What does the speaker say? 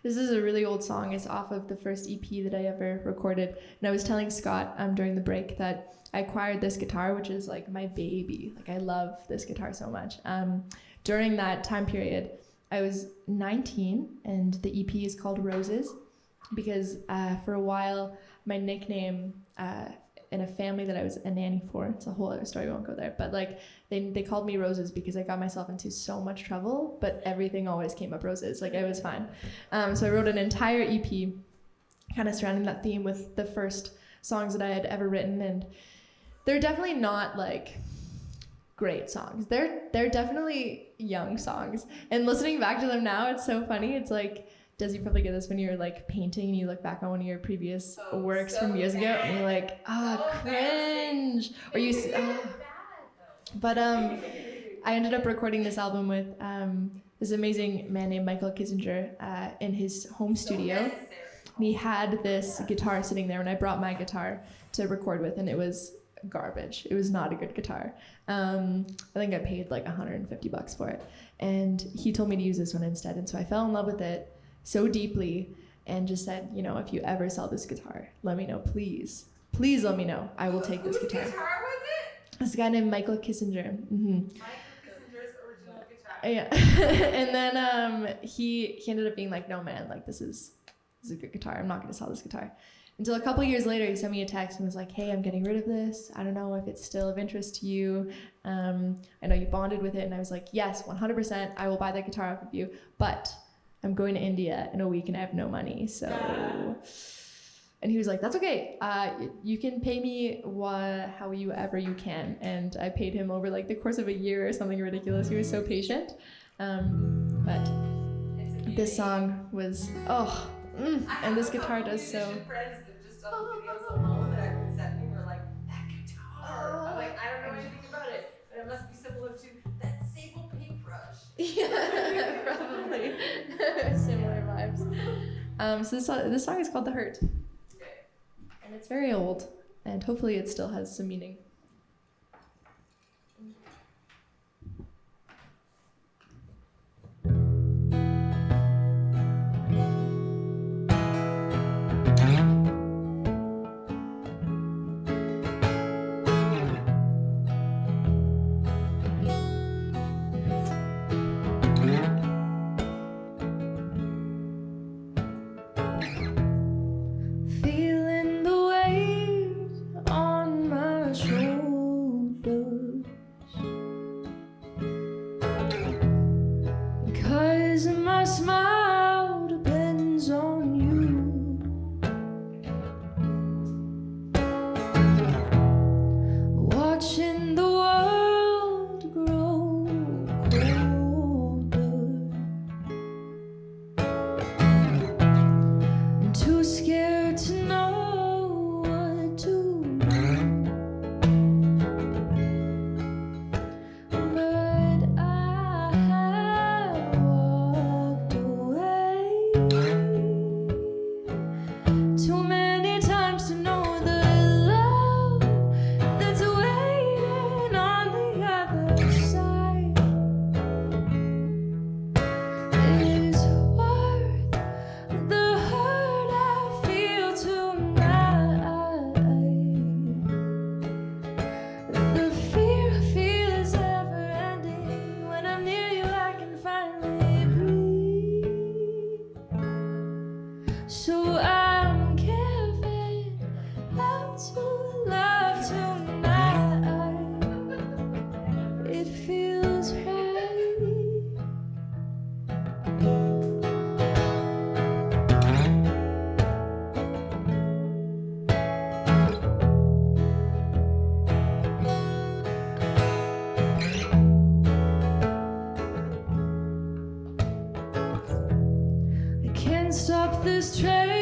This is a really old song. It's off of the first EP that I ever recorded. And I was telling Scott during the break that I acquired this guitar, which is like my baby. Like I love this guitar so much. During that time period, I was 19 and the EP is called Roses because for a while my nickname in a family that I was a nanny for, it's a whole other story, we won't go there, but like they called me Roses because I got myself into so much trouble, but everything always came up roses, like I was fine. So I wrote an entire EP kind of surrounding that theme with the first songs that I had ever written, and they're definitely not like great songs. They're definitely young songs, and listening back to them now, it's so funny. It's like, Des, you probably get this when you're like painting and you look back on one of your previous works from years ago and you're like, cringe. Or you but I ended up recording this album with this amazing man named Michael Kissinger in his home studio. And he had this guitar sitting there, and I brought my guitar to record with, and it was garbage. It was not a good guitar. I think I paid like $150 for it, and he told me to use this one instead. And so I fell in love with it so deeply and just said, you know, if you ever sell this guitar, let me know, please let me know. I will take this guitar. Whose guitar was it? This guy named Michael Kissinger. Michael Kissinger's original guitar. Yeah. And then he ended up being like, no man, like this is a good guitar. I'm not gonna sell this guitar. Until a couple years later, he sent me a text and was like, hey, I'm getting rid of this. I don't know if it's still of interest to you. I know you bonded with it. And I was like, yes, 100%. I will buy that guitar off of you. But I'm going to India in a week and I have no money. So, and he was like, that's okay. You can pay me however you can. And I paid him over like the course of a year or something ridiculous. He was so patient. But this song was, and this guitar does so. Friends that just on the videos alone that I've been sending were like, that guitar. I'm like, I don't know anything about it, but it must be similar to that sable paintbrush. Yeah, probably. Similar vibes. So this song is called The Hurt. Okay. And it's very old, and hopefully it still has some meaning. Stop this train.